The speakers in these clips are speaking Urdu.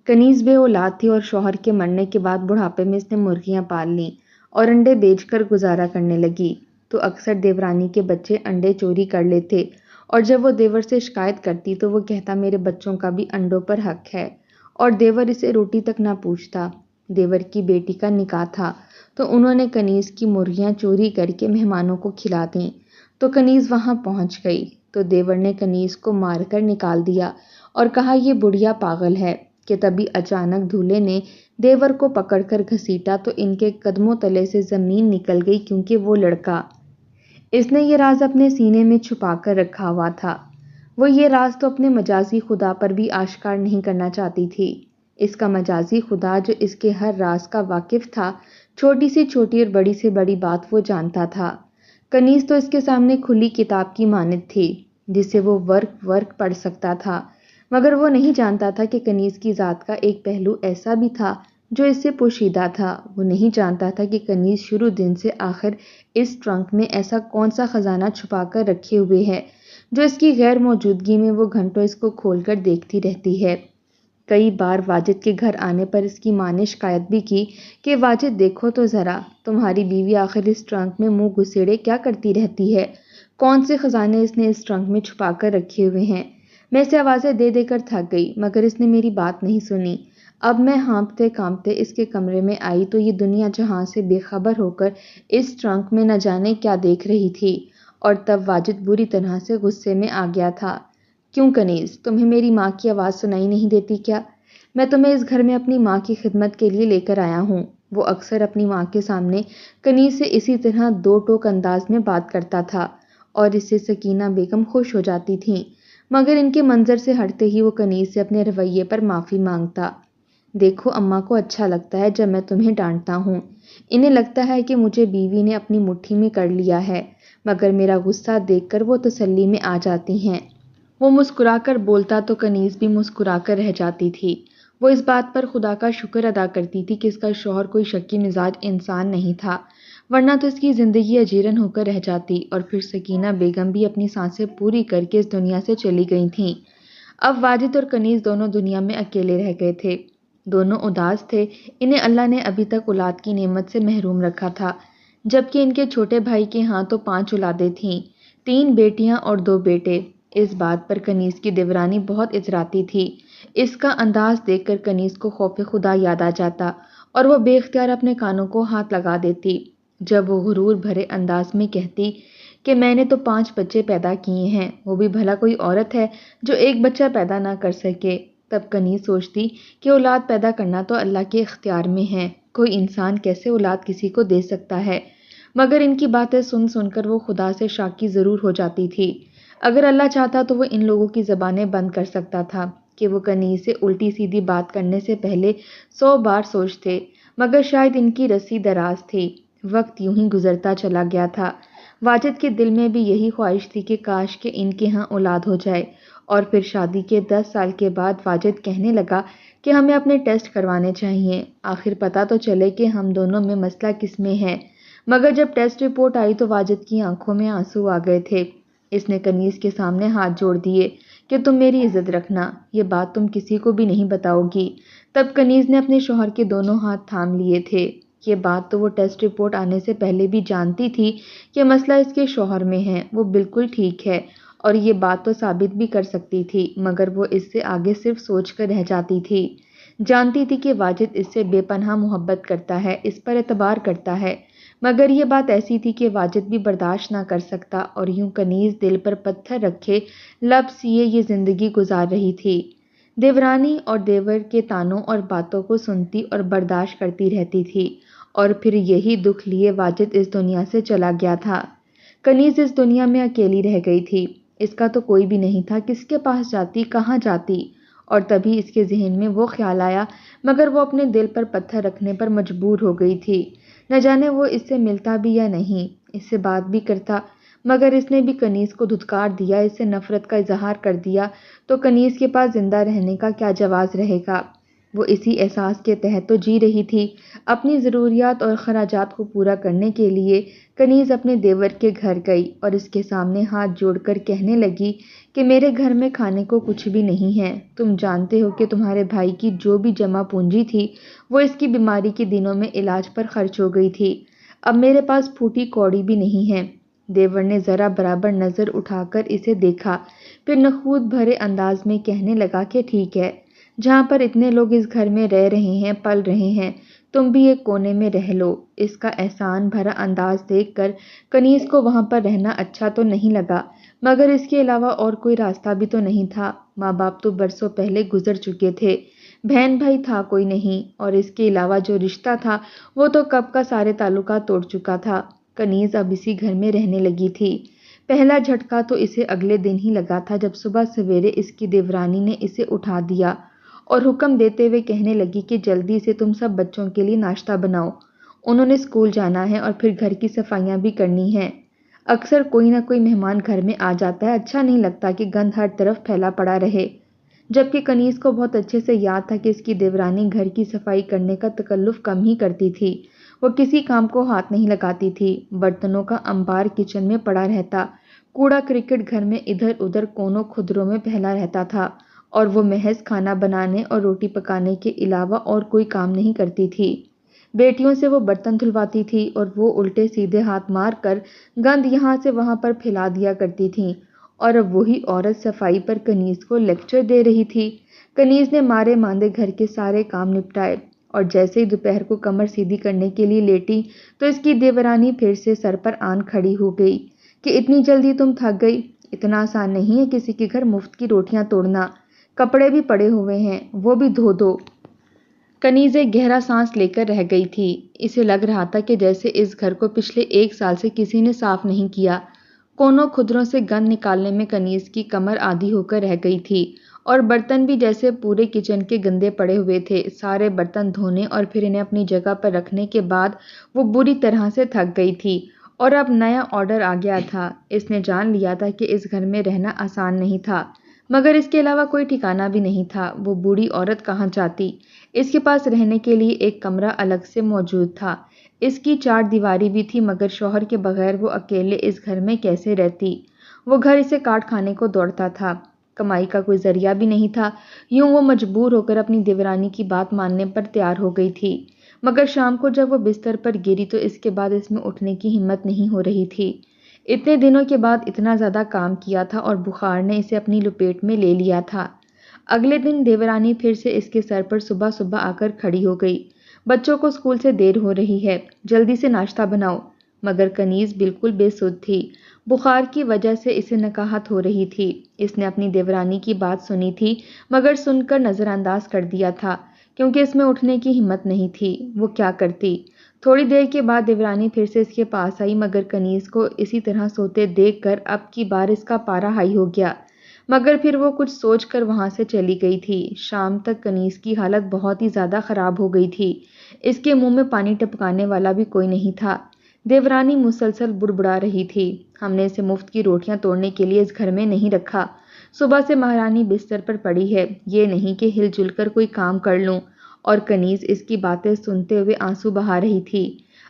کنیز بے اولاد تھی اور شوہر کے مرنے کے بعد بڑھاپے میں اس نے مرغیاں پال لیں اور انڈے بیچ کر گزارا کرنے لگی۔ تو اکثر دیورانی کے بچے انڈے چوری کر لیتے اور جب وہ دیور سے شکایت کرتی تو وہ کہتا میرے بچوں کا بھی انڈوں پر حق ہے، اور دیور اسے روٹی تک نہ پوچھتا۔ دیور کی بیٹی کا نکاح تھا تو انہوں نے کنیز کی مرغیاں چوری کر کے مہمانوں کو کھلا دیں، تو کنیز وہاں پہنچ گئی تو دیور نے کنیز کو مار کر نکال دیا اور کہا یہ بڑھیا پاگل ہے، کہ تبھی اچانک دولہے نے دیور کو پکڑ کر گھسیٹا تو ان کے قدموں تلے سے زمین نکل گئی، کیونکہ وہ لڑکا، اس نے یہ راز اپنے سینے میں چھپا کر رکھا ہوا تھا۔ وہ یہ راز تو اپنے مجازی خدا پر بھی آشکار نہیں کرنا چاہتی تھی۔ اس کا مجازی خدا جو اس کے ہر راز کا واقف تھا، چھوٹی سے چھوٹی اور بڑی سے بڑی بات وہ جانتا تھا۔ کنیز تو اس کے سامنے کھلی کتاب کی مانند تھی جسے وہ ورق پڑھ سکتا تھا، مگر وہ نہیں جانتا تھا کہ کنیز کی ذات کا ایک پہلو ایسا بھی تھا جو اس سے پوشیدہ تھا۔ وہ نہیں جانتا تھا کہ کنیز شروع دن سے آخر اس ٹرنک میں ایسا کون سا خزانہ چھپا کر رکھے ہوئے ہے جو اس کی غیر موجودگی میں وہ گھنٹوں اس کو کھول کر دیکھتی رہتی ہے۔ کئی بار واجد کے گھر آنے پر اس کی ماں نے شکایت بھی کی کہ واجد دیکھو تو ذرا، تمہاری بیوی آخر اس ٹرنک میں منہ گھسیڑے کیا کرتی رہتی ہے، کون سے خزانے اس نے اس ٹرنک میں چھپا کر رکھے ہوئے ہیں۔ میں اسے آوازیں دے دے کر تھک گئی مگر اس نے میری بات نہیں سنی۔ اب میں ہانپتے کانپتے اس کے کمرے میں آئی تو یہ دنیا جہاں سے بے خبر ہو کر اس ٹرنک میں نہ جانے کیا دیکھ رہی تھی، اور تب واجد بری طرح سے غصے میں آ گیا تھا۔ کیوں کنیز، تمہیں میری ماں کی آواز سنائی نہیں دیتی کیا؟ میں تمہیں اس گھر میں اپنی ماں کی خدمت کے لیے لے کر آیا ہوں۔ وہ اکثر اپنی ماں کے سامنے کنیز سے اسی طرح دو ٹوک انداز میں بات کرتا تھا اور اس سے سکینہ بیگم خوش ہو جاتی تھیں، مگر ان کے منظر سے ہٹتے ہی وہ کنیز سے اپنے رویے پر معافی مانگتا۔ دیکھو اماں کو اچھا لگتا ہے جب میں تمہیں ڈانٹتا ہوں، انہیں لگتا ہے کہ مجھے بیوی نے اپنی مٹھی میں کر لیا ہے، مگر میرا غصہ دیکھ کر وہ تسلی میں آ جاتی ہیں۔ وہ مسکرا کر بولتا تو کنیز بھی مسکرا کر رہ جاتی تھی۔ وہ اس بات پر خدا کا شکر ادا کرتی تھی کہ اس کا شوہر کوئی شکی مزاج انسان نہیں تھا، ورنہ تو اس کی زندگی اجیرن ہو کر رہ جاتی، اور پھر سکینہ بیگم بھی اپنی سانسیں پوری کر کے اس دنیا سے چلی گئی تھیں۔ اب واجد اور کنیز دونوں دنیا میں اکیلے رہ گئے تھے، دونوں اداس تھے۔ انہیں اللہ نے ابھی تک اولاد کی نعمت سے محروم رکھا تھا، جبکہ ان کے چھوٹے بھائی کے ہاں تو 5 اولادیں تھیں، 3 بیٹیاں اور 2 بیٹے۔ اس بات پر کنیز کی دیورانی بہت اتراتی تھی۔ اس کا انداز دیکھ کر کنیز کو خوف خدا یاد آ جاتا اور وہ بے اختیار اپنے کانوں کو ہاتھ لگا دیتی جب وہ غرور بھرے انداز میں کہتی کہ میں نے تو 5 بچے پیدا کیے ہیں، وہ بھی بھلا کوئی عورت ہے جو ایک بچہ پیدا نہ کر سکے۔ تب کنیز سوچتی کہ اولاد پیدا کرنا تو اللہ کے اختیار میں ہے، کوئی انسان کیسے اولاد کسی کو دے سکتا ہے، مگر ان کی باتیں سن سن کر وہ خدا سے شاکی ضرور ہو جاتی تھی۔ اگر اللہ چاہتا تو وہ ان لوگوں کی زبانیں بند کر سکتا تھا کہ وہ کنیز سے الٹی سیدھی بات کرنے سے پہلے 100 بار سوچتے، مگر شاید ان کی رسی دراز تھی۔ وقت یوں ہی گزرتا چلا گیا تھا۔ واجد کے دل میں بھی یہی خواہش تھی کہ کاش کہ ان کے ہاں اولاد ہو جائے، اور پھر شادی کے 10 سال کے بعد واجد کہنے لگا کہ ہمیں اپنے ٹیسٹ کروانے چاہیے، آخر پتہ تو چلے کہ ہم دونوں میں مسئلہ کس میں ہے۔ مگر جب ٹیسٹ رپورٹ آئی تو واجد کی آنکھوں میں آنسو آ گئے تھے۔ اس نے کنیز کے سامنے ہاتھ جوڑ دیے کہ تم میری عزت رکھنا، یہ بات تم کسی کو بھی نہیں بتاؤ گی۔ تب کنیز نے اپنے شوہر کے دونوں ہاتھ تھام لیے تھے۔ یہ بات تو وہ ٹیسٹ رپورٹ آنے سے پہلے بھی جانتی تھی کہ مسئلہ اس کے شوہر میں ہے، وہ بالکل ٹھیک ہے، اور یہ بات تو ثابت بھی کر سکتی تھی، مگر وہ اس سے آگے صرف سوچ کر رہ جاتی تھی۔ جانتی تھی کہ واجد اس سے بے پناہ محبت کرتا ہے، اس پر اعتبار کرتا ہے، مگر یہ بات ایسی تھی کہ واجد بھی برداشت نہ کر سکتا، اور یوں کنیز دل پر پتھر رکھے لب سیے یہ زندگی گزار رہی تھی۔ دیورانی اور دیور کے طعنوں اور باتوں کو سنتی اور برداشت کرتی رہتی تھی، اور پھر یہی دکھ لیے واجد اس دنیا سے چلا گیا تھا۔ کنیز اس دنیا میں اکیلی رہ گئی تھی، اس کا تو کوئی بھی نہیں تھا، کس کے پاس جاتی، کہاں جاتی، اور تبھی اس کے ذہن میں وہ خیال آیا، مگر وہ اپنے دل پر پتھر رکھنے پر مجبور ہو گئی تھی۔ نہ جانے وہ اس سے ملتا بھی یا نہیں، اس سے بات بھی کرتا، مگر اس نے بھی کنیز کو دھتکار دیا، اس سے نفرت کا اظہار کر دیا، تو کنیز کے پاس زندہ رہنے کا کیا جواز رہے گا۔ وہ اسی احساس کے تحت تو جی رہی تھی۔ اپنی ضروریات اور خراجات کو پورا کرنے کے لیے کنیز اپنے دیور کے گھر گئی اور اس کے سامنے ہاتھ جوڑ کر کہنے لگی کہ میرے گھر میں کھانے کو کچھ بھی نہیں ہے۔ تم جانتے ہو کہ تمہارے بھائی کی جو بھی جمع پونجی تھی وہ اس کی بیماری کے دنوں میں علاج پر خرچ ہو گئی تھی۔ اب میرے پاس پھوٹی کوڑی بھی نہیں ہے۔ دیور نے ذرا برابر نظر اٹھا کر اسے دیکھا، پھر نخوت بھرے انداز میں کہنے لگا کہ ٹھیک ہے، جہاں پر اتنے لوگ اس گھر میں رہ رہے ہیں، پل رہے ہیں، تم بھی ایک کونے میں رہ لو۔ اس کا احسان بھرا انداز دیکھ کر کنیز کو وہاں پر رہنا اچھا تو نہیں لگا، مگر اس کے علاوہ اور کوئی راستہ بھی تو نہیں تھا۔ ماں باپ تو برسوں پہلے گزر چکے تھے، بہن بھائی تھا کوئی نہیں، اور اس کے علاوہ جو رشتہ تھا وہ تو کب کا سارے تعلقات توڑ چکا تھا۔ کنیز اب اسی گھر میں رہنے لگی تھی۔ پہلا جھٹکا تو اسے اگلے دن ہی لگا تھا جب صبح سویرے اس کی دیورانی نے اسے اٹھا دیا اور حکم دیتے ہوئے کہنے لگی کہ جلدی سے تم سب بچوں کے لیے ناشتہ بناؤ، انہوں نے اسکول جانا ہے اور پھر گھر کی صفائیاں بھی کرنی ہیں۔ اکثر کوئی نہ کوئی مہمان گھر میں آ جاتا ہے، اچھا نہیں لگتا کہ گند ہر طرف پھیلا پڑا رہے۔ جبکہ کنیز کو بہت اچھے سے یاد تھا کہ اس کی دیورانی گھر کی صفائی کرنے کا تکلف کم ہی کرتی تھی، وہ کسی کام کو ہاتھ نہیں لگاتی تھی۔ برتنوں کا انبار کچن میں پڑا رہتا، کوڑا کرکٹ گھر میں ادھر ادھر کونوں کھدروں میں پھیلا رہتا تھا، اور وہ محض کھانا بنانے اور روٹی پکانے کے علاوہ اور کوئی کام نہیں کرتی تھی۔ بیٹیوں سے وہ برتن دھلواتی تھی اور وہ الٹے سیدھے ہاتھ مار کر گند یہاں سے وہاں پر پھیلا دیا کرتی تھیں، اور اب وہی عورت صفائی پر کنیز کو لیکچر دے رہی تھی۔ کنیز نے مارے ماندے گھر کے سارے کام نپٹائے اور جیسے ہی دوپہر کو کمر سیدھی کرنے کے لیے لیٹی تو اس کی دیورانی پھر سے سر پر آن کھڑی ہو گئی کہ اتنی جلدی تم تھک گئی؟ اتنا آسان نہیں ہے کسی کے گھر مفت کی روٹیاں توڑنا، کپڑے بھی پڑے ہوئے ہیں، وہ بھی دھو دو۔ کنیز ایک گہرا سانس لے کر رہ گئی تھی۔ اسے لگ رہا تھا کہ جیسے اس گھر کو پچھلے 1 سال سے کسی نے صاف نہیں کیا۔ کونوں کھدروں سے گند نکالنے میں کنیز کی کمر آدھی ہو کر رہ گئی تھی، اور برتن بھی جیسے پورے کچن کے گندے پڑے ہوئے تھے۔ سارے برتن دھونے اور پھر انہیں اپنی جگہ پر رکھنے کے بعد وہ بری طرح سے تھک گئی تھی، اور اب نیا آرڈر آ گیا تھا۔ اس نے جان لیا تھا کہ اس گھر میں رہنا آسان نہیں تھا، مگر اس کے علاوہ کوئی ٹھکانہ بھی نہیں تھا۔ وہ بوڑھی عورت کہاں جاتی؟ اس کے پاس رہنے کے لیے ایک کمرہ الگ سے موجود تھا، اس کی 4 دیواری بھی تھی، مگر شوہر کے بغیر وہ اکیلے اس گھر میں کیسے رہتی؟ وہ گھر اسے کاٹ کھانے کو دوڑتا تھا، کمائی کا کوئی ذریعہ بھی نہیں تھا۔ یوں وہ مجبور ہو کر اپنی دیورانی کی بات ماننے پر تیار ہو گئی تھی، مگر شام کو جب وہ بستر پر گری تو اس کے بعد اس میں اٹھنے کی ہمت نہیں ہو رہی تھی۔ اتنے دنوں کے بعد اتنا زیادہ کام کیا تھا اور بخار نے اسے اپنی لپیٹ میں لے لیا تھا۔ اگلے دن دیورانی پھر سے اس کے سر پر صبح صبح آ کر کھڑی ہو گئی۔ بچوں کو اسکول سے دیر ہو رہی ہے، جلدی سے ناشتہ بناؤ۔ مگر کنیز بالکل بے سدھ تھی، بخار کی وجہ سے اسے نکاہت ہو رہی تھی۔ اس نے اپنی دیورانی کی بات سنی تھی، مگر سن کر نظر انداز کر دیا تھا، کیونکہ اس میں اٹھنے کی ہمت نہیں تھی۔ وہ کیا کرتی؟ تھوڑی دیر کے بعد دیورانی پھر سے اس کے پاس آئی، مگر کنیز کو اسی طرح سوتے دیکھ کر اب کی بار اس کا پارا ہائی ہو گیا، مگر پھر وہ کچھ سوچ کر وہاں سے چلی گئی تھی۔ شام تک کنیز کی حالت بہت ہی زیادہ خراب ہو گئی تھی، اس کے منہ میں پانی ٹپکانے والا بھی کوئی نہیں تھا۔ دیورانی مسلسل بڑبڑا رہی تھی، ہم نے اسے مفت کی روٹیاں توڑنے کے لیے اس گھر میں نہیں رکھا، صبح سے مہارانی بستر پر پڑی ہے، یہ نہیں کہ ہل جل کر کوئی کام کر لوں۔ اور کنیز اس کی باتیں سنتے ہوئے آنسو بہا رہی تھی،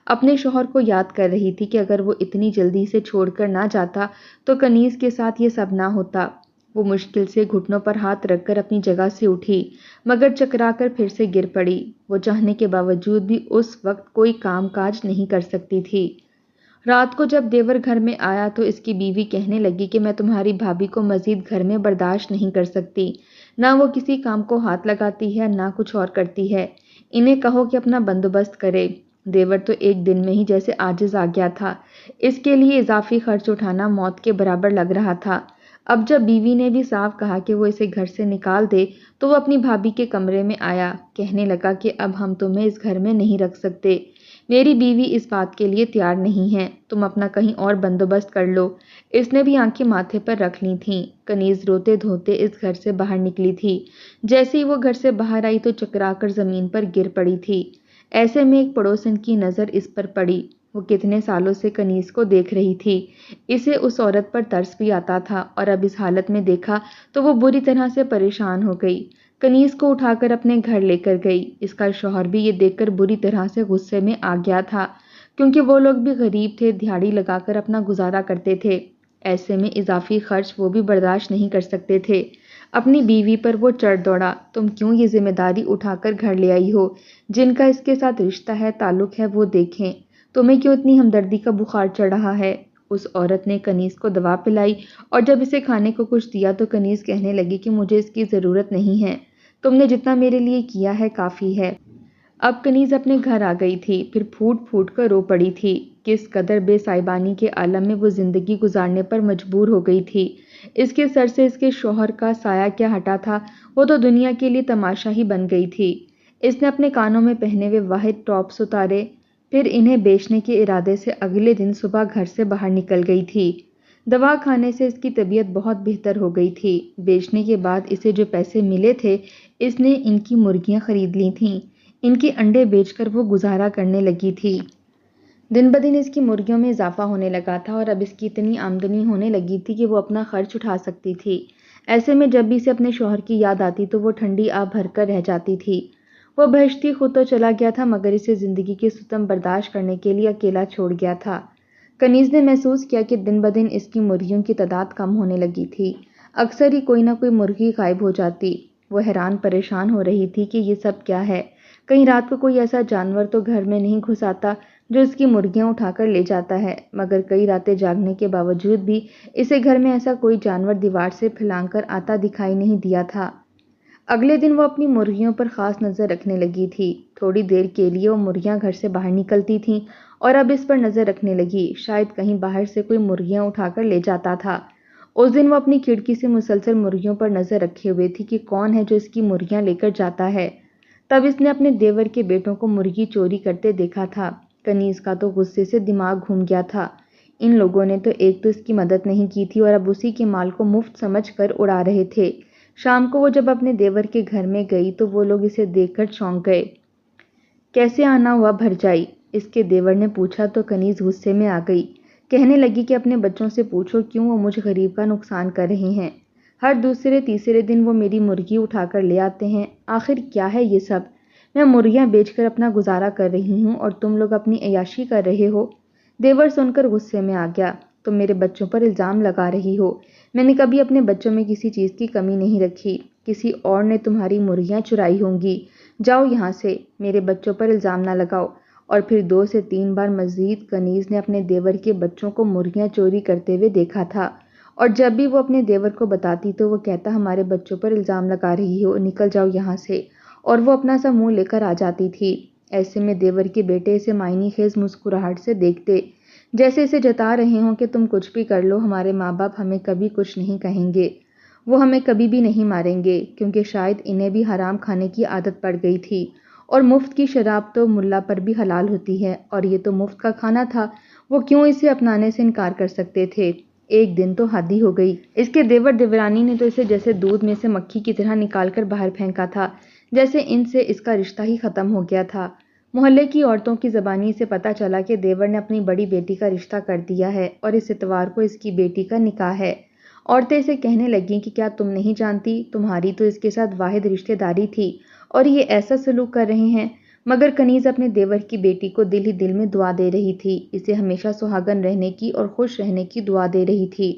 اپنے شوہر کو یاد کر رہی تھی کہ اگر وہ اتنی جلدی سے چھوڑ کر نہ جاتا تو کنیز کے ساتھ یہ سب نہ ہوتا۔ وہ مشکل سے گھٹنوں پر ہاتھ رکھ کر اپنی جگہ سے اٹھی، مگر چکرا کر پھر سے گر پڑی۔ وہ چاہنے کے باوجود بھی اس وقت کوئی کام کاج نہیں کر سکتی تھی۔ رات کو جب دیور گھر میں آیا تو اس کی بیوی کہنے لگی کہ میں تمہاری بھابھی کو مزید گھر میں برداشت نہیں کر سکتی، نہ وہ کسی کام کو ہاتھ لگاتی ہے نہ کچھ اور کرتی ہے، انہیں کہو کہ اپنا بندوبست کرے۔ دیور تو ایک دن میں ہی جیسے عاجز آ گیا تھا، اس کے لیے اضافی خرچ اٹھانا موت کے برابر لگ رہا تھا۔ اب جب بیوی نے بھی صاف کہا کہ وہ اسے گھر سے نکال دے تو وہ اپنی بھابھی کے کمرے میں آیا، کہنے لگا کہ اب ہم تمہیں اس گھر میں نہیں رکھ سکتے، میری بیوی اس بات کے لیے تیار نہیں ہے، تم اپنا کہیں اور بندوبست کر لو۔ اس نے بھی آنکھیں ماتھے پر رکھ لی تھیں۔ کنیز روتے دھوتے اس گھر سے باہر نکلی تھی، جیسے ہی وہ گھر سے باہر آئی تو چکرا کر زمین پر گر پڑی تھی۔ ایسے میں ایک پڑوسن کی نظر اس پر پڑی، وہ کتنے سالوں سے کنیز کو دیکھ رہی تھی، اسے اس عورت پر ترس بھی آتا تھا، اور اب اس حالت میں دیکھا تو وہ بری طرح سے پریشان ہو گئی۔ کنیز کو اٹھا کر اپنے گھر لے کر گئی۔ اس کا شوہر بھی یہ دیکھ کر بری طرح سے غصے میں آ گیا تھا، کیونکہ وہ لوگ بھی غریب تھے، دہاڑی لگا کر اپنا گزارا کرتے تھے۔ ایسے میں اضافی خرچ وہ بھی برداشت نہیں کر سکتے تھے۔ اپنی بیوی پر وہ چڑھ دوڑا، تم کیوں یہ ذمہ داری اٹھا کر گھر لے آئی ہو؟ جن کا اس کے ساتھ رشتہ ہے، تعلق ہے، وہ دیکھیں، تمہیں کیوں اتنی ہمدردی کا بخار چڑھ رہا ہے؟ اس عورت نے کنیز کو دوا پلائی اور جب اسے کھانے کو کچھ دیا تو کنیز کہنے لگی کہ مجھے اس کی ضرورت نہیں ہے، تم نے جتنا میرے لیے کیا ہے کافی ہے۔ اب کنیز اپنے گھر آ گئی تھی، پھر پھوٹ پھوٹ کر رو پڑی تھی۔ کس قدر بے سائبانی کے عالم میں وہ زندگی گزارنے پر مجبور ہو گئی تھی۔ اس کے سر سے اس کے شوہر کا سایہ کیا ہٹا تھا، وہ تو دنیا کے لیے تماشا ہی بن گئی تھی۔ اس نے اپنے کانوں میں پہنے ہوئے واحد ٹاپس اتارے، پھر انہیں بیچنے کے ارادے سے اگلے دن صبح گھر سے باہر نکل گئی تھی۔ دوا کھانے سے اس کی طبیعت بہت بہتر ہو گئی تھی۔ بیچنے کے بعد اسے جو پیسے ملے تھے، اس نے ان کی مرغیاں خرید لی تھیں۔ ان کے انڈے بیچ کر وہ گزارا کرنے لگی تھی۔ دن بدن اس کی مرغیوں میں اضافہ ہونے لگا تھا اور اب اس کی اتنی آمدنی ہونے لگی تھی کہ وہ اپنا خرچ اٹھا سکتی تھی۔ ایسے میں جب بھی اسے اپنے شوہر کی یاد آتی تو وہ ٹھنڈی آہ بھر کر رہ جاتی تھی۔ وہ بہشتی خود تو چلا گیا تھا مگر اسے زندگی کے ستم برداشت کرنے کے لیے اکیلا چھوڑ گیا تھا۔ کنیز نے محسوس کیا کہ دن بدن اس کی مرغیوں کی تعداد کم ہونے لگی تھی۔ اکثر ہی کوئی نہ کوئی مرغی غائب ہو جاتی۔ وہ حیران پریشان ہو رہی تھی کہ یہ سب کیا ہے۔ کہیں رات کو کوئی ایسا جانور تو گھر میں نہیں گھس آتا جو اس کی مرغیاں اٹھا کر لے جاتا ہے، مگر کئی راتیں جاگنے کے باوجود بھی اسے گھر میں ایسا کوئی جانور دیوار سے پھلانگ کر آتا دکھائی نہیں دیا تھا۔ اگلے دن وہ اپنی مرغیوں پر خاص نظر رکھنے لگی تھی۔ تھوڑی دیر کے لیے وہ مرغیاں گھر سے باہر نکلتی تھیں اور اب اس پر نظر رکھنے لگی، شاید کہیں باہر سے کوئی مرغیاں اٹھا کر لے جاتا تھا۔ اس دن وہ اپنی کھڑکی سے مسلسل مرغیوں پر نظر رکھے ہوئے تھی کہ کون ہے جو اس کی مرغیاں لے کر جاتا ہے۔ تب اس نے اپنے دیور کے بیٹوں کو مرغی چوری کرتے دیکھا تھا۔ کنیز کا تو غصے سے دماغ گھوم گیا تھا۔ ان لوگوں نے تو ایک تو اس کی مدد نہیں کی تھی اور اب اسی کے مال کو مفت سمجھ کر اڑا رہے تھے۔ شام کو وہ جب اپنے دیور کے گھر میں گئی تو وہ لوگ اسے دیکھ کر چونک گئے۔ کیسے آنا ہوا بھرجائی؟ اس کے دیور نے پوچھا تو کنیز غصے میں آ گئی۔ کہنے لگی کہ اپنے بچوں سے پوچھو کیوں وہ مجھ غریب کا نقصان کر رہے ہیں۔ ہر دوسرے تیسرے دن وہ میری مرغی اٹھا کر لے آتے ہیں۔ آخر کیا ہے یہ سب؟ میں مرغیاں بیچ کر اپنا گزارا کر رہی ہوں اور تم لوگ اپنی عیاشی کر رہے ہو۔ دیور سن کر غصے میں آ گیا۔ تم میرے بچوں پر الزام لگا رہی ہو۔ میں نے کبھی اپنے بچوں میں کسی چیز کی کمی نہیں رکھی۔ کسی اور نے تمہاری مرغیاں چرائی ہوں گی۔ جاؤ یہاں سے، میرے بچوں پر الزام نہ لگاؤ۔ اور پھر 2 سے 3 بار مزید کنیز نے اپنے دیور کے بچوں کو مرغیاں چوری کرتے ہوئے دیکھا تھا، اور جب بھی وہ اپنے دیور کو بتاتی تو وہ کہتا ہمارے بچوں پر الزام لگا رہی ہو، نکل جاؤ یہاں سے، اور وہ اپنا سا منہ لے کر آ جاتی تھی۔ ایسے میں دیور کے بیٹے اسے معنی خیز مسکراہٹ سے دیکھتے، جیسے اسے جتا رہے ہوں کہ تم کچھ بھی کر لو، ہمارے ماں باپ ہمیں کبھی کچھ نہیں کہیں گے، وہ ہمیں کبھی بھی نہیں ماریں گے، کیونکہ شاید انہیں بھی حرام کھانے کی عادت پڑ گئی تھی، اور مفت کی شراب تو ملا پر بھی حلال ہوتی ہے، اور یہ تو مفت کا کھانا تھا، وہ کیوں اسے اپنانے سے انکار کر سکتے تھے؟ ایک دن تو حد ہی ہو گئی۔ اس کے دیور دیورانی نے تو اسے جیسے دودھ میں سے مکھی کی طرح نکال کر باہر پھینکا تھا، جیسے ان سے اس کا رشتہ ہی ختم ہو گیا تھا۔ محلے کی عورتوں کی زبانی سے پتہ چلا کہ دیور نے اپنی بڑی بیٹی کا رشتہ کر دیا ہے اور اس اتوار کو اس کی بیٹی کا نکاح ہے۔ عورتیں اسے کہنے لگیں کہ کیا تم نہیں جانتی، تمہاری تو اس کے ساتھ واحد رشتہ داری تھی اور یہ ایسا سلوک کر رہے ہیں۔ مگر کنیز اپنے دیور کی بیٹی کو دل ہی دل میں دعا دے رہی تھی، اسے ہمیشہ سہاگن رہنے کی اور خوش رہنے کی دعا دے رہی تھی۔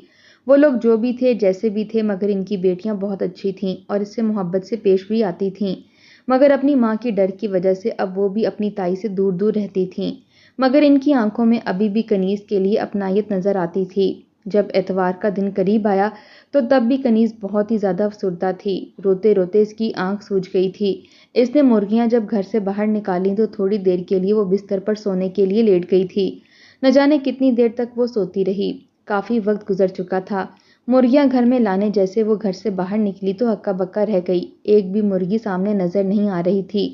وہ لوگ جو بھی تھے، جیسے بھی تھے، مگر ان کی بیٹیاں بہت اچھی تھیں اور اس سے محبت سے پیش بھی آتی تھیں، مگر اپنی ماں کی ڈر کی وجہ سے اب وہ بھی اپنی تائی سے دور دور رہتی تھیں۔ مگر ان کی آنکھوں میں ابھی بھی کنیز کے لیے اپنائیت نظر آتی تھی۔ جب اتوار کا دن قریب آیا تو تب بھی کنیز بہت ہی زیادہ افسردہ تھی، روتے روتے اس کی آنکھ سوج گئی تھی۔ اس نے مرغیاں جب گھر سے باہر نکالیں تو تھوڑی دیر کے لیے وہ بستر پر سونے کے لیے لیٹ گئی تھی۔ نہ جانے کتنی دیر تک وہ سوتی رہی، کافی وقت گزر چکا تھا۔ مرغیاں گھر میں لانے جیسے وہ گھر سے باہر نکلی تو ہکا بکا رہ گئی، ایک بھی مرغی سامنے نظر نہیں آ رہی تھی۔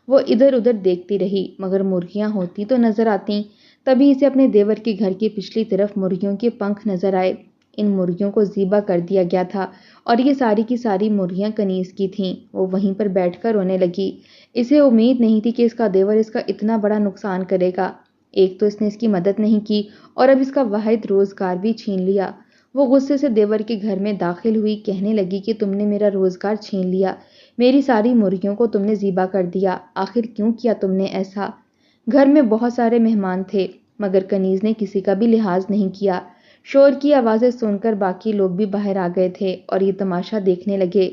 وہ ادھر ادھر دیکھتی رہی، مگر مرغیاں ہوتی تو نظر آتیں۔ تبھی اسے اپنے دیور کے گھر کی پچھلی طرف مرغیوں کے پنکھ نظر آئے۔ ان مرغیوں کو ذبح کر دیا گیا تھا اور یہ ساری کی ساری مرغیاں کنیز کی تھیں۔ وہ وہیں پر بیٹھ کر رونے لگی۔ اسے امید نہیں تھی کہ اس کا دیور اس کا اتنا بڑا نقصان کرے گا۔ ایک تو اس نے اس کی مدد نہیں کی اور اب اس کا واحد روزگار بھی چھین لیا۔ وہ غصے سے دیور کے گھر میں داخل ہوئی، کہنے لگی کہ تم نے میرا روزگار چھین لیا، میری ساری مرغیوں کو تم نے ذبح کر دیا، آخر کیوں کیا تم نے ایسا؟ گھر میں بہت سارے مہمان تھے مگر کنیز نے کسی کا بھی لحاظ نہیں کیا۔ شور کی آوازیں سن کر باقی لوگ بھی باہر آ گئے تھے اور یہ تماشا دیکھنے لگے۔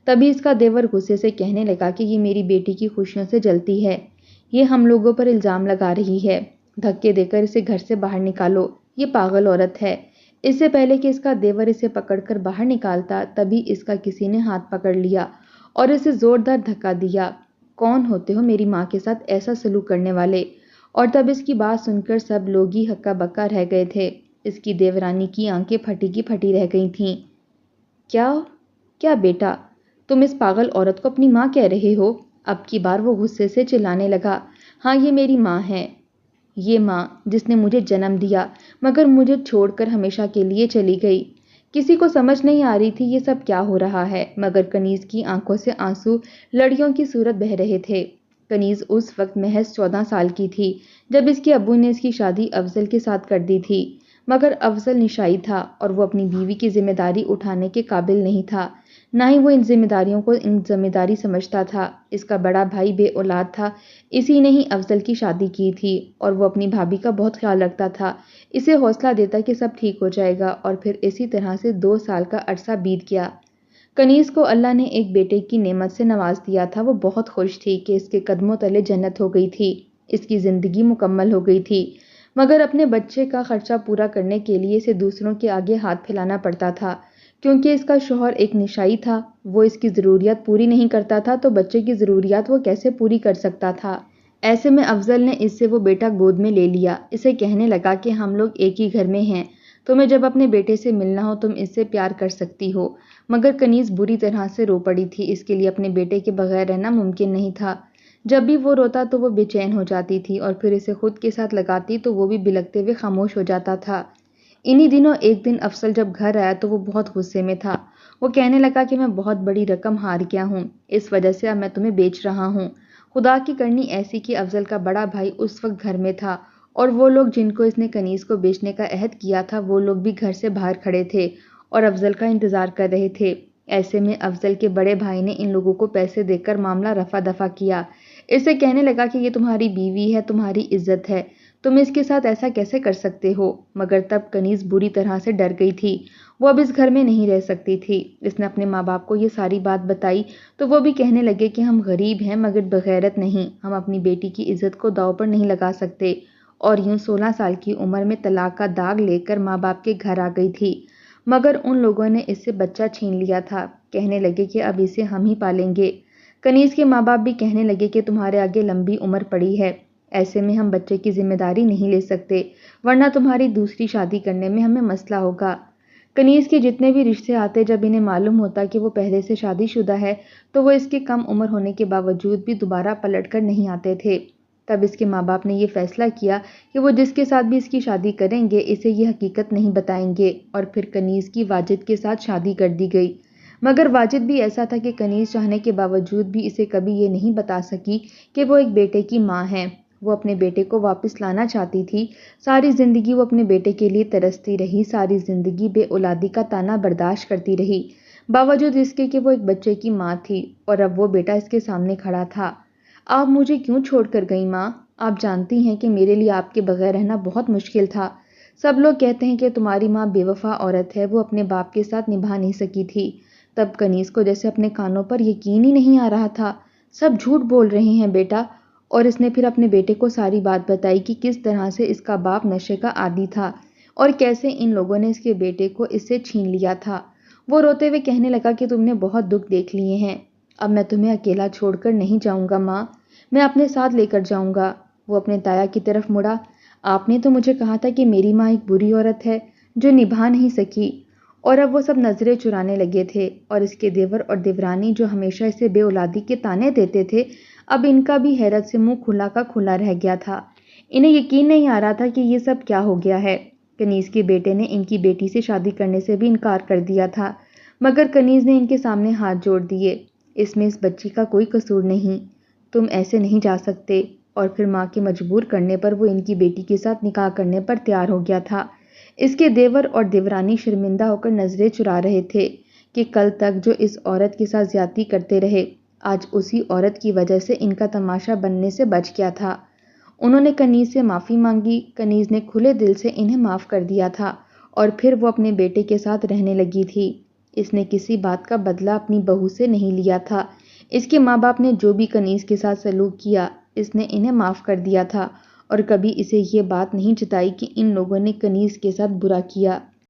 تبھی اس کا دیور غصے سے کہنے لگا کہ یہ میری بیٹی کی خوشیوں سے جلتی ہے، یہ ہم لوگوں پر الزام لگا رہی ہے، دھکے دے کر اسے گھر سے باہر نکالو، یہ پاگل عورت ہے۔ اس سے پہلے کہ اس کا دیور اسے پکڑ کر باہر نکالتا تبھی اس کا کسی نے ہاتھ پکڑ لیا اور اسے زوردار دھکا دیا۔ کون ہوتے ہو میری ماں کے ساتھ ایسا سلوک کرنے والے؟ اور تب اس کی بات سن کر سب لوگ ہی ہکا بکا رہ گئے تھے۔ اس کی دیورانی کی آنکھیں پھٹی کی پھٹی رہ گئی تھیں۔ کیا بیٹا، تم اس پاگل عورت کو اپنی ماں کہہ رہے ہو؟ اب کی بار وہ غصے سے چلانے لگا، ہاں یہ میری ماں ہے، یہ ماں جس نے مجھے جنم دیا مگر مجھے چھوڑ کر ہمیشہ کے لیے چلی گئی۔ کسی کو سمجھ نہیں آ رہی تھی یہ سب کیا ہو رہا ہے مگر کنیز کی آنکھوں سے آنسو لڑیوں کی صورت بہہ رہے تھے۔ کنیز اس وقت محض 14 سال کی تھی جب اس کے ابو نے اس کی شادی افضل کے ساتھ کر دی تھی، مگر افضل نشائی تھا اور وہ اپنی بیوی کی ذمہ داری اٹھانے کے قابل نہیں تھا، نہ ہی وہ ان ذمہ داریوں کو ذمہ داری سمجھتا تھا۔ اس کا بڑا بھائی بے اولاد تھا، اسی نے ہی افضل کی شادی کی تھی اور وہ اپنی بھابھی کا بہت خیال رکھتا تھا، اسے حوصلہ دیتا کہ سب ٹھیک ہو جائے گا اور پھر اسی طرح سے 2 سال کا عرصہ بیت گیا۔ کنیز کو اللہ نے ایک بیٹے کی نعمت سے نواز دیا تھا، وہ بہت خوش تھی کہ اس کے قدموں تلے جنت ہو گئی تھی، اس کی زندگی مکمل ہو گئی تھی، مگر اپنے بچے کا خرچہ پورا کرنے کے لیے اسے دوسروں کے آگے ہاتھ پھیلانا پڑتا تھا، کیونکہ اس کا شوہر ایک نشائی تھا، وہ اس کی ضروریات پوری نہیں کرتا تھا تو بچے کی ضروریات وہ کیسے پوری کر سکتا تھا؟ ایسے میں افضل نے اس سے وہ بیٹا گود میں لے لیا، اسے کہنے لگا کہ ہم لوگ ایک ہی گھر میں ہیں، تمہیں جب اپنے بیٹے سے ملنا ہو تم اس سے پیار کر سکتی ہو۔ مگر کنیز بری طرح سے رو پڑی تھی، اس کے لیے اپنے بیٹے کے بغیر رہنا ممکن نہیں تھا۔ جب بھی وہ روتا تو وہ بے چین ہو جاتی تھی اور پھر اسے خود کے ساتھ لگاتی تو وہ بھی بلکتے ہوئے خاموش ہو جاتا تھا۔ انہی دنوں ایک دن افضل جب گھر آیا تو وہ بہت غصے میں تھا، وہ کہنے لگا کہ میں بہت بڑی رقم ہار گیا ہوں، اس وجہ سے اب میں تمہیں بیچ رہا ہوں۔ خدا کی کرنی ایسی کہ افضل کا بڑا بھائی اس وقت گھر میں تھا اور وہ لوگ جن کو اس نے کنیز کو بیچنے کا عہد کیا تھا وہ لوگ بھی گھر سے باہر کھڑے تھے اور افضل کا انتظار کر رہے تھے۔ ایسے میں افضل کے بڑے بھائی نے ان لوگوں کو پیسے دے کر معاملہ رفع دفع کیا، اسے کہنے لگا کہ یہ تمہاری بیوی ہے، تمہاری عزت ہے، تم اس کے ساتھ ایسا کیسے کر سکتے ہو؟ مگر تب کنیز بری طرح سے ڈر گئی تھی، وہ اب اس گھر میں نہیں رہ سکتی تھی۔ اس نے اپنے ماں باپ کو یہ ساری بات بتائی تو وہ بھی کہنے لگے کہ ہم غریب ہیں مگر بغیرت نہیں، ہم اپنی بیٹی کی عزت کو داؤ پر نہیں لگا سکتے، اور یوں 16 سال کی عمر میں طلاق کا داغ لے کر ماں باپ کے گھر آ گئی تھی، مگر ان لوگوں نے اس سے بچہ چھین لیا تھا، کہنے لگے کہ اب اسے ہم ہی پالیں گے۔ کنیز کے ماں باپ بھی کہنے لگے کہ تمہارے آگے لمبی عمر پڑی ہے، ایسے میں ہم بچے کی ذمہ داری نہیں لے سکتے ورنہ تمہاری دوسری شادی کرنے میں ہمیں مسئلہ ہوگا۔ کنیز کے جتنے بھی رشتے آتے جب انہیں معلوم ہوتا کہ وہ پہلے سے شادی شدہ ہے تو وہ اس کے کم عمر ہونے کے باوجود بھی دوبارہ پلٹ کر نہیں آتے تھے۔ تب اس کے ماں باپ نے یہ فیصلہ کیا کہ وہ جس کے ساتھ بھی اس کی شادی کریں گے اسے یہ حقیقت نہیں بتائیں گے، اور پھر کنیز کی واجد کے ساتھ شادی کر دی گئی۔ مگر واجد بھی ایسا تھا کہ کنیز چاہنے کے باوجود بھی اسے کبھی یہ نہیں بتا سکی کہ وہ ایک بیٹے کی ماں ہے، وہ اپنے بیٹے کو واپس لانا چاہتی تھی۔ ساری زندگی وہ اپنے بیٹے کے لیے ترستی رہی، ساری زندگی بے اولادی کا طعنہ برداشت کرتی رہی، باوجود اس کے کہ وہ ایک بچے کی ماں تھی اور اب وہ بیٹا اس کے سامنے کھڑا تھا۔ آپ مجھے کیوں چھوڑ کر گئی ماں؟ آپ جانتی ہیں کہ میرے لیے آپ کے بغیر رہنا بہت مشکل تھا۔ سب لوگ کہتے ہیں کہ تمہاری ماں بے وفا عورت ہے، وہ اپنے باپ کے ساتھ نبھا نہیں سکی تھی۔ تب کنیز کو جیسے اپنے کانوں پر یقین ہی نہیں آ رہا تھا، سب جھوٹ بول رہے ہیں بیٹا، اور اس نے پھر اپنے بیٹے کو ساری بات بتائی کہ کس طرح سے اس کا باپ نشے کا عادی تھا اور کیسے ان لوگوں نے اس کے بیٹے کو اس سے چھین لیا تھا۔ وہ روتے ہوئے کہنے لگا کہ تم نے بہت دکھ دیکھ لیے ہیں، اب میں تمہیں اکیلا چھوڑ کر نہیں جاؤں گا ماں، میں اپنے ساتھ لے کر جاؤں گا۔ وہ اپنے تایا کی طرف مڑا، آپ نے تو مجھے کہا تھا کہ میری ماں ایک بری عورت ہے جو نبھا نہیں سکی، اور اب وہ سب نظریں چرانے لگے تھے، اور اس کے دیور اور دیورانی جو ہمیشہ اسے بے اولادی کے طعنے دیتے تھے اب ان کا بھی حیرت سے منہ کھلا کا کھلا رہ گیا تھا، انہیں یقین نہیں آ رہا تھا کہ یہ سب کیا ہو گیا ہے۔ کنیز کے بیٹے نے ان کی بیٹی سے شادی کرنے سے بھی انکار کر دیا تھا، مگر کنیز نے ان کے سامنے ہاتھ جوڑ دیے، اس میں اس بچی کا کوئی قصور نہیں، تم ایسے نہیں جا سکتے، اور پھر ماں کے مجبور کرنے پر وہ ان کی بیٹی کے ساتھ نکاح کرنے پر تیار ہو گیا تھا۔ اس کے دیور اور دیورانی شرمندہ ہو کر نظریں چرا رہے تھے کہ کل تک جو اس عورت کے ساتھ زیادتی کرتے رہے آج اسی عورت کی وجہ سے ان کا تماشا بننے سے بچ گیا تھا۔ انہوں نے کنیز سے معافی مانگی۔ کنیز نے کھلے دل سے انہیں معاف کر دیا تھا اور پھر وہ اپنے بیٹے کے ساتھ رہنے لگی تھی۔ اس نے کسی بات کا بدلہ اپنی بہو سے نہیں لیا تھا۔ اس کے ماں باپ نے جو بھی کنیز کے ساتھ سلوک کیا، اس نے انہیں معاف کر دیا تھا اور کبھی اسے یہ بات نہیں جتائی کہ ان لوگوں نے کنیز کے ساتھ برا کیا۔